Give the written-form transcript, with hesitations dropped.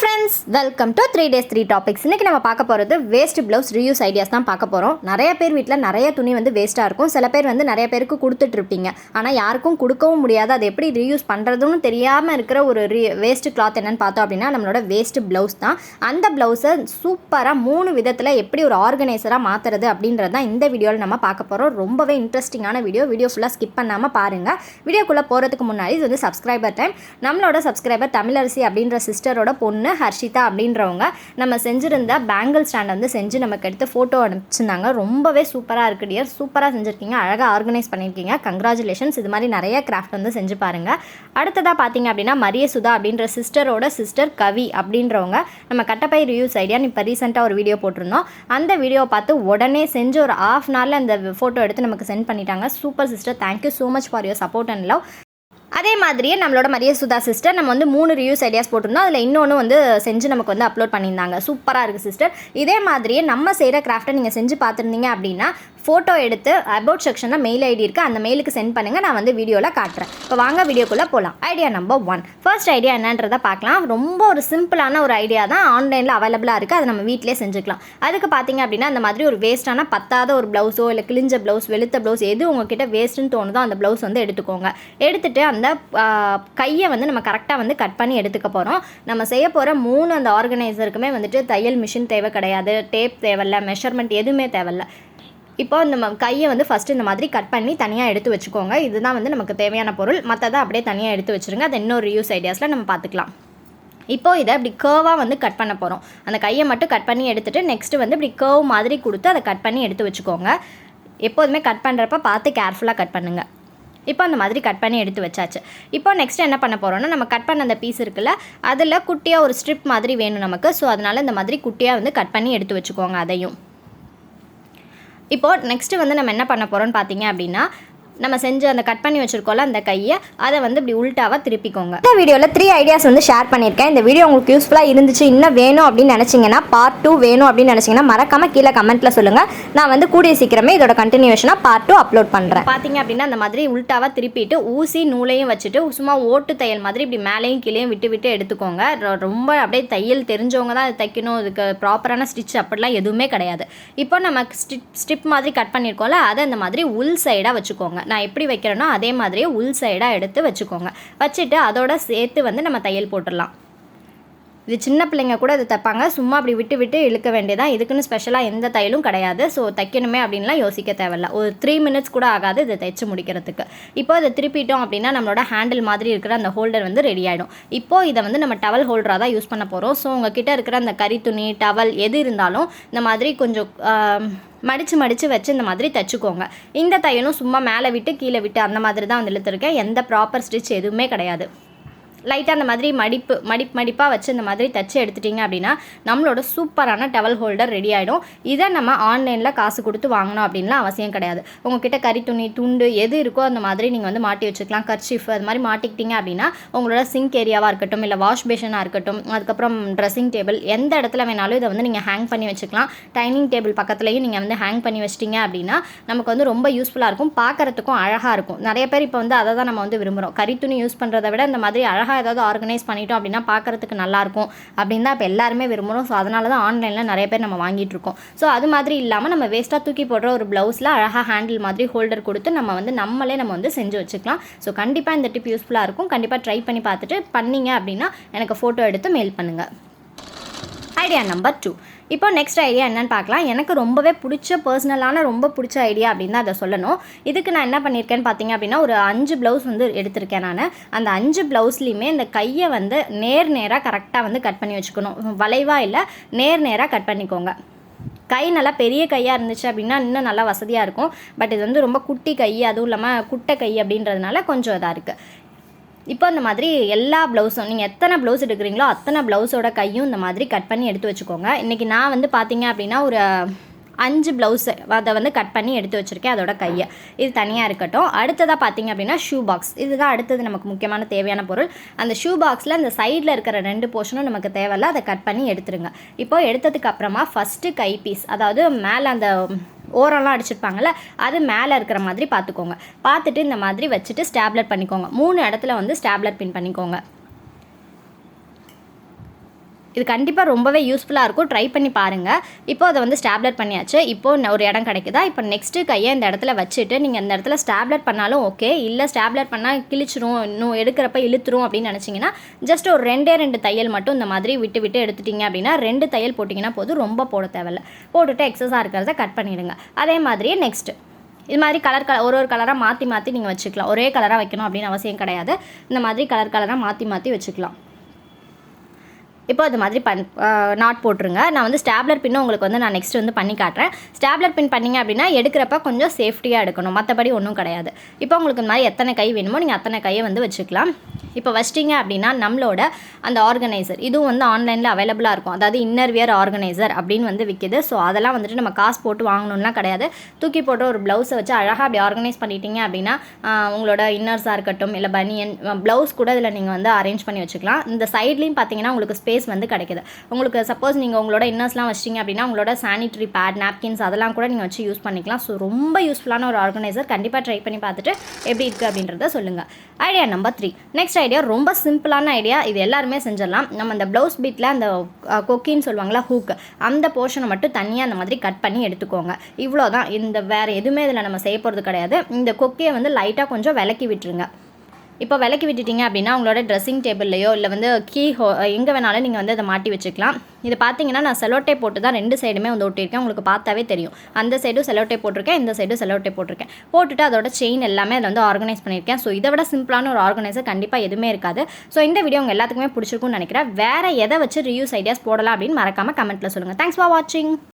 friends, welcome to 3 days 3 topics. இன்னைக்கு நம்ம பார்க்க போறது வேஸ்ட் ப்ளவுஸ் ரீயூஸ் ஐடியாஸ் தான் பார்க்க போறோம். நிறைய பேர் வீட்ல நிறைய துணி வந்து வேஸ்டா இருக்கும். சில பேர் வந்து நிறைய பேருக்கு கொடுத்துட்டு இருப்பீங்க. ஆனா யாருக்கும் கொடுக்கவும் முடியாது. அது எப்படி ரீயூஸ் பண்றதுன்னு தெரியாம இருக்கிற ஒரு வேஸ்ட் கிளாத் என்னன்னு பார்த்தோம் அப்படின்னா நம்மளோட வேஸ்ட் ப்ளவுஸ் தான். அந்த ப்ளவுஸை சூப்பரா 3 விதத்துல எப்படி ஒரு ஆர்கனைசரா மாத்துறது அப்படின்றது தான் இந்த வீடியோல நம்ம பார்க்க போறோம். ரொம்பவே இன்ட்ரெஸ்டிங்கான வீடியோ ஃபுல்லா ஸ்கிப் பண்ணாம பாருங்க. வீடியோக்குள்ள போறதுக்கு முன்னாடி இது வந்து சப்ஸ்கிரைபர் டைம். நம்மளோட சப்ஸ்கிரைபர் தமிழரசி அப்படின்ற சிஸ்டரோட பொண்ணு ஹர்ஷிதா அப்படின்றவங்க நம்ம செஞ்சிருந்த பேங்கிள் ஸ்டாண்ட் வந்து செஞ்சு நமக்கு எடுத்து ஃபோட்டோ அனுப்பிச்சிருந்தாங்க. ரொம்பவே சூப்பராக இருக்குது டியர், சூப்பராக செஞ்சுருக்கீங்க, அழகாக ஆர்கனைஸ் பண்ணியிருக்கீங்க, கங்க்ராச்சுலேஷன்ஸ். இது மாதிரி நிறைய கிராஃப்ட் வந்து செஞ்சு பாருங்கள். அடுத்ததாக பார்த்தீங்க அப்படின்னா மரியசுதா அப்படின்ற சிஸ்டரோட சிஸ்டர் கவி அப்படின்றவங்க நம்ம கட்டப்பை ரியூஸ் ஐடியா இப்போ ரீசெண்டாக ஒரு வீடியோ போட்டிருந்தோம். அந்த வீடியோவை பார்த்து உடனே செஞ்சு ஒரு ½ ஹவரில் அந்த ஃபோட்டோ எடுத்து நமக்கு சென்ட் பண்ணிட்டாங்க. Super sister, thank you so much for your support and love. அதே மாதிரியே நம்மளோட மரியசுதா சிஸ்டர் நம்ம வந்து 3 ரிவ்யூஸ் ஐடியாஸ் போட்டிருந்தோம். அதில் இன்னொன்று வந்து செஞ்சு நமக்கு வந்து அப்லோட் பண்ணியிருந்தாங்க. சூப்பராக இருக்குது சிஸ்டர். இதே மாதிரியே நம்ம செய்கிற கிராஃப்ட்டை நீங்கள் செஞ்சு பார்த்துருந்தீங்க அப்படின்னா ஃபோட்டோ எடுத்து அபவுட் செக்ஷனில் மெயில் ஐடி இருக்குது, அந்த மெயிலுக்கு சென்ட் பண்ணுங்கள். நான் வந்து வீடியோவில் காட்டுறேன். இப்போ வாங்க வீடியோக்குள்ளே போகலாம். Idea number 1. ஃபர்ஸ்ட் ஐடியா என்னன்றதை பார்க்கலாம். ரொம்ப ஒரு சிம்பிளான ஒரு ஐடியா தான், ஆன்லைனில் அவைலபிளாக இருக்குது. அதை நம்ம வீட்டிலே செஞ்சுக்கலாம். அதுக்கு பார்த்தீங்க அப்படின்னா அந்த மாதிரி ஒரு வேஸ்ட்டான பத்தாத ஒரு ப்ளவுஸோ இல்லை கிழிஞ்ச ப்ளவுஸ், வெளுத்த ப்ளவுஸ், எது உங்ககிட்ட வேஸ்ட்டுன்னு தோணுதோ அந்த ப்ளவுஸ் வந்து எடுத்துக்கோங்க. எடுத்துகிட்டு அந்த கையை வந்து நம்ம கரெக்டாக வந்து கட் பண்ணி எடுத்துக்க போகிறோம். நம்ம செய்ய போகிற 3 அந்த ஆர்கனைசருக்குமே வந்துட்டு தையல் மிஷின் தேவை கிடையாது, டேப் தேவையில்ல, மெஷர்மெண்ட் எதுவுமே தேவையில்ல. இப்போ இந்த கையை வந்து ஃபஸ்ட்டு இந்த மாதிரி கட் பண்ணி தனியாக எடுத்து வச்சுக்கோங்க. இதுதான் வந்து நமக்கு தேவையான பொருள். மற்றதை அப்படியே தனியாக எடுத்து வச்சுருங்க. அதை இன்னொரு ரியூஸ் ஐடியாஸில் நம்ம பார்த்துக்கலாம். இப்போது இதை இப்படி கர்வாக வந்து கட் பண்ண போகிறோம். அந்த கையை மட்டும் கட் பண்ணி எடுத்துகிட்டு நெக்ஸ்ட்டு வந்து இப்படி கர்வ் மாதிரி கொடுத்து அதை கட் பண்ணி எடுத்து வச்சுக்கோங்க. எப்போதுமே கட் பண்ணுறப்ப பார்த்து கேர்ஃபுல்லாக கட் பண்ணுங்கள். இப்போ அந்த மாதிரி கட் பண்ணி எடுத்து வச்சாச்சு. இப்போ நெக்ஸ்ட் என்ன பண்ண போகிறோம்னா நம்ம கட் பண்ண அந்த பீஸ் இருக்குல்ல, அதில் குட்டியாக ஒரு ஸ்ட்ரிப் மாதிரி வேணும் நமக்கு. ஸோ அதனால் இந்த மாதிரி குட்டியாக வந்து கட் பண்ணி எடுத்து வச்சுக்கோங்க. அதையும் இப்போது நெக்ஸ்ட்டு வந்து நம்ம என்ன பண்ண போகிறோம்னு பார்த்தீங்க அப்படின்னா நம்ம செஞ்சு அந்த கட் பண்ணி வச்சுருக்கோம்ல அந்த கையை, அதை வந்து இப்படி உல்ட்டாவாக திருப்பிக்கோங்க. இந்த வீடியோவில் 3 ஐடியாஸ் வந்து ஷேர் பண்ணியிருக்கேன். இந்த வீடியோ உங்களுக்கு யூஸ்ஃபுல்லாக இருந்துச்சு, இன்னும் வேணும் அப்படின்னு நினச்சிங்கன்னா, பார்ட் 2 வேணும் அப்படின்னு நினச்சிங்கன்னா மறக்காமல் கீழே கமெண்ட்டில் சொல்லுங்கள். நான் வந்து கூடிய சீக்கிரமே இதோட கண்டினியூஷனாக பார்ட் 2 அப்லோட் பண்ணுறேன். பார்த்தீங்க அப்படின்னா அந்த மாதிரி உல்ட்டாவாக திருப்பிட்டு ஊசி நூலையும் வச்சுட்டு சும்மா ஓட்டு தையல் மாதிரி இப்படி மேலேயும் கீழேயும் விட்டு விட்டு எடுத்துக்கோங்க. ரொம்ப அப்படியே தையல் தெரிஞ்சவங்க தான் அது தைக்கணும், இதுக்கு ப்ராப்பரான ஸ்டிச் அப்படிலாம் எதுவுமே கிடையாது. இப்போ நம்ம ஸ்ட்ரிப் மாதிரி கட் பண்ணியிருக்கோம்ல, அதை அந்த மாதிரி உள் சைடாக வச்சுக்கோங்க. நான் எப்படி வைக்கிறேனோ அதே மாதிரியே உள் சைடாக எடுத்து வச்சுக்கோங்க. வச்சுட்டு அதோட சேர்த்து வந்து நம்ம தையல் போட்டுடலாம். இது சின்ன பிள்ளைங்க கூட இது தைப்பாங்க. சும்மா அப்படி விட்டு விட்டு இழுக்க வேண்டியதான். இதுக்குன்னு ஸ்பெஷலாக எந்த தையலும் கிடையாது. ஸோ தைக்கணுமே அப்படின்லாம் யோசிக்க தேவையில்ல. ஒரு 3 மினிட்ஸ் கூட ஆகாது இதை தைச்சு முடிக்கிறதுக்கு. இப்போ இதை திருப்பிட்டோம் அப்படின்னா நம்மளோட ஹேண்டில் மாதிரி இருக்கிற அந்த ஹோல்டர் வந்து ரெடி ஆகிடும். இப்போது இதை வந்து நம்ம டவல் ஹோல்டராக தான் யூஸ் பண்ண போகிறோம். ஸோ உங்ககிட்ட இருக்கிற அந்த கறி துணி, டவல் எது இருந்தாலும் இந்த மாதிரி கொஞ்சம் மடித்து வச்சு இந்த மாதிரி தைச்சிக்கோங்க. இந்த தையலும் சும்மா மேலே விட்டு கீழே விட்டு அந்த மாதிரி தான் வந்து இழுத்துருக்கேன். எந்த ப்ராப்பர் ஸ்டிச் எதுவுமே கிடையாது. லைட்டாக அந்த மாதிரி மடிப்பாக வச்சு இந்த மாதிரி தைச்சி எடுத்துட்டிங்க அப்படின்னா நம்மளோட சூப்பரான டவல் ஹோல்டர் ரெடி ஆகிடும். இதை நம்ம ஆன்லைனில் காசு கொடுத்து வாங்கணும் அப்படின்லாம் அவசியம் கிடையாது. உங்கள்கிட்ட கறி துணி, துண்டு எது இருக்கோ அந்த மாதிரி நீங்கள் வந்து மாட்டி வச்சுக்கலாம். கர்ச்சீஃப் அது மாதிரி மாட்டிக்கிட்டிங்க அப்படின்னா உங்களோட சிங்க் ஏரியாவாக இருக்கட்டும், இல்லை வாஷ் பேஷனாக இருக்கட்டும், அதுக்கப்புறம் ட்ரெஸ்ஸிங் டேபிள், எந்த இடத்துல வேணாலும் இதை வந்து நீங்கள் ஹேங் பண்ணி வச்சுக்கலாம். டைனிங் டேபிள் பக்கத்துலேயும் நீங்கள் வந்து ஹேங் பண்ணி வச்சிட்டிங்க அப்படின்னா நமக்கு வந்து ரொம்ப யூஸ்ஃபுல்லாக இருக்கும், பார்க்குறதுக்கும் அழகாக இருக்கும். நிறைய பேர் இப்போ வந்து அதை தான் நம்ம வந்து விரும்புகிறோம். கறி துணி யூஸ் பண்ணுறதை விட இந்த மாதிரி அழகாக ஏதாவது ஆர்கனைஸ் பண்ணிட்டோம் அப்படின்னா பார்க்குறதுக்கு நல்லாயிருக்கும் அப்படின்னு தான் இப்போ எல்லாருமே விரும்புகிறோம். ஸோ அதனால தான் ஆன்லைனில் நிறைய பேர் நம்ம வாங்கிட்டு இருக்கோம். ஸோ அது மாதிரி இல்லாமல் நம்ம வேஸ்ட்டாக தூக்கி போடுற ஒரு ப்ளவுஸில் அழகாக ஹேண்டில் மாதிரி ஹோல்டர் கொடுத்து நம்மளே வந்து செஞ்சு வச்சுக்கலாம். ஸோ கண்டிப்பாக இந்த டிப் யூஸ்ஃபுல்லாக இருக்கும். கண்டிப்பாக ட்ரை பண்ணி பார்த்துட்டு பண்ணீங்க அப்படின்னா எனக்கு ஃபோட்டோ எடுத்து மெயில் பண்ணுங்கள். Idea number 2. இப்போ நெக்ஸ்ட் ஐடியா என்னென்னு பார்க்கலாம். எனக்கு ரொம்பவே பர்சனலான ரொம்ப பிடிச்ச ஐடியா அப்படின்னு தான் அதை சொல்லணும். இதுக்கு நான் என்ன பண்ணியிருக்கேன்னு பார்த்தீங்க அப்படின்னா ஒரு 5 ப்ளவுஸ் வந்து எடுத்திருக்கேன். நான் அந்த 5 ப்ளவுஸ்லையுமே இந்த கையை வந்து நேராக கரெக்டாக வந்து கட் பண்ணி வச்சுக்கணும். வளைவாக இல்லை, நேராக கட் பண்ணிக்கோங்க. கை நல்லா பெரிய கையாக இருந்துச்சு அப்படின்னா இன்னும் நல்லா வசதியாக இருக்கும். பட் இது வந்து ரொம்ப குட்டி கை, அதுவும் இல்லாமல் குட்டை கை அப்படின்றதுனால கொஞ்சம் இதாக இருக்குது. இப்போ இந்த மாதிரி எல்லா ப்ளவுஸும் நீங்கள் எத்தனை ப்ளவுஸ் எடுக்கிறீங்களோ அத்தனை ப்ளவுஸோட கையும் இந்த மாதிரி கட் பண்ணி எடுத்து வச்சுக்கோங்க. இன்றைக்கி நான் வந்து பார்த்தீங்க அப்படின்னா ஒரு 5 ப்ளவுஸு அதை வந்து கட் பண்ணி எடுத்து வச்சுருக்கேன், அதோட கையை. இது தனியாக இருக்கட்டும். அடுத்ததாக பார்த்தீங்க அப்படின்னா ஷூ பாக்ஸ். இதுதான் அடுத்தது நமக்கு முக்கியமான தேவையான பொருள். அந்த ஷூ பாக்ஸில் அந்த சைடில் இருக்கிற 2 போர்ஷனும் நமக்கு தேவையில்ல, அதை கட் பண்ணி எடுத்துருங்க. இப்போ எடுத்ததுக்கு அப்புறமா ஃபஸ்ட்டு கை பீஸ், அதாவது மேலே அந்த ஓரம்லாம் அடிச்சிருப்பாங்கள்ல, அது மேலே இருக்கிற மாதிரி பார்த்துக்கோங்க. பார்த்துட்டு இந்த மாதிரி வச்சுட்டு ஸ்டாப்லர் பண்ணிக்கோங்க. 3 இடத்துல வந்து ஸ்டாப்லர் பின் பண்ணிக்கோங்க. இது கண்டிப்பாக ரொம்பவே யூஸ்ஃபுல்லாக இருக்கும். ட்ரை பண்ணி பாருங்கள். இப்போ அதை வந்து ஸ்டாப்லர் பண்ணியாச்சு. இப்போது ஒரு இடம் கிடைக்குதா, இப்போ நெக்ஸ்ட்டு கையை இந்த இடத்துல வச்சுட்டு நீங்கள் இந்த இடத்துல ஸ்டாப்லர் பண்ணாலும் ஓகே, இல்லை ஸ்டாப்லர் பண்ணால் கிழிச்சிரும், இன்னும் எடுக்கிறப்ப இழுத்துரும் அப்படின்னு நினச்சிங்கன்னா ஜஸ்ட் ஒரு 2 தையல் மட்டும் இந்த மாதிரி விட்டு விட்டு எடுத்துட்டிங்க அப்படின்னா 2 தையல் போட்டிங்கன்னா போதும், ரொம்ப போட தேவையில்ல. போட்டுட்டு எக்ஸஸாக இருக்கிறத கட் பண்ணிடுங்க. அதே மாதிரியே நெக்ஸ்ட்டு இது மாதிரி ஒரு கலராக மாற்றி நீங்கள் வச்சுக்கலாம். ஒரே கலராக வைக்கணும் அப்படின்னு அவசியம் கிடையாது. இந்த மாதிரி கலராக மாற்றி வச்சுக்கலாம். இப்போ அது மாதிரி நாட் போட்டுருங்க. நான் வந்து ஸ்டாப்லர் பின்னும் உங்களுக்கு வந்து நான் நெக்ஸ்ட் வந்து பண்ணி காட்டுறேன். ஸ்டாப்லர் பின் பண்ணிங்க அப்படின்னா எடுக்கிறப்ப கொஞ்சம் சேஃப்டியாக எடுக்கணும், மற்றபடி ஒன்றும் கிடையாது. இப்போ உங்களுக்கு இந்த மாதிரி எத்தனை கை வேணுமோ நீங்கள் அத்தனை கையை வந்து வச்சுக்கலாம். இப்போ வச்சிட்டிங்க அப்படின்னா நம்மளோட அந்த ஆர்கனைசர் இதுவும் வந்து ஆன்லைனில் அவைலபிளாக இருக்கும். அதாவது இன்னர் வியர் ஆர்கனைசர் அப்படின்னு வந்து விற்கிது. ஸோ அதெல்லாம் வந்துட்டு நம்ம காசு போட்டு வாங்கணும்லாம் கிடையாது. தூக்கி போட்டு ஒரு ப்ளவுஸை வச்சு அழகாக அப்படி ஆர்கனைஸ் பண்ணிட்டீங்க அப்படின்னா உங்களோட இன்னர்ஸாக இருக்கட்டும், இல்லை பனியன் ப்ளவுஸ் கூட இதில் நீங்கள் வந்து அரேஞ்ச் பண்ணி வச்சுக்கலாம். இந்த சைட்லேயும் பார்த்தீங்கன்னா உங்களுக்கு ஸ்பேஸ் வந்து கிடைக்குது. உங்களுக்கு சப்போஸ் நீங்கள் உங்களோட இன்னர்ஸ்லாம் வச்சிட்டிங்க அப்படின்னா உங்களோட சானிட்டரி பேட், நாப்கின்ஸ் அதெல்லாம் கூட நீங்கள் வச்சு யூஸ் பண்ணிக்கலாம். ஸோ ரொம்ப யூஸ்ஃபுல்லான ஒரு ஆர்கனைசர். கண்டிப்பாக ட்ரை பண்ணி பார்த்துட்டு எப்படி இருக்குது அப்படின்றத சொல்லுங்கள். Idea number 3. நெக்ஸ்ட் ஐடியா ரொம்ப சிம்பிளான ஐடியா. இது எல்லாருமே செஞ்சிடலாம். நம்ம அந்த ப்ளவுஸ் பீட்டில் அந்த கொக்கின்னு சொல்லுவாங்களா, ஹூக், அந்த போர்ஷனை மட்டும் தனியாக அந்த மாதிரி கட் பண்ணி எடுத்துக்கோங்க. இவ்வளோதான். இந்த வேறு எதுவுமே இதில் நம்ம செய்ய போகிறது கிடையாது. இந்த கொக்கியை வந்து லைட்டாக கொஞ்சம் விலக்கி விட்டுருங்க. இப்போ விலக்கி விட்டுட்டிங்க அப்படின்னா உங்களோட ட்ரெஸ்ஸிங் டேபிள்லையோ இல்லை வந்து எங்கே வேணாலும் நீங்கள் வந்து அதை மாட்டி வச்சுக்கலாம். இது பார்த்தீங்கன்னா நான் செலோட்டே போட்டு தான் 2 சைடுமே வந்து ஒட்டியிருக்கேன். உங்களுக்கு பார்த்தாவே தெரியும். அந்த சைடும் செலோட்டே போட்டிருக்கேன், இந்த சைடும் செலோட்டே போட்டிருக்கேன். போட்டுட்டு அதோட செயின் எல்லாமே அதில் வந்து ஆர்கனைஸ் பண்ணியிருக்கேன். ஸோ இதை விட சிம்பிளான ஒரு ஆர்கனைசர் கண்டிப்பாக எதுவுமே இருக்காது. ஸோ இந்த வீடியோ உங்கள் எல்லாத்துக்குமே பிடிச்சிருக்கும்னு நினைக்கிறேன். வேறு எதை வச்சு ரியூஸ் ஐடியாஸ் போடலாம் அப்படின்னு மறக்காமல் கமெண்ட்டில் சொல்லுங்கள். தேங்க்ஸ் ஃபார் வாட்சிங்.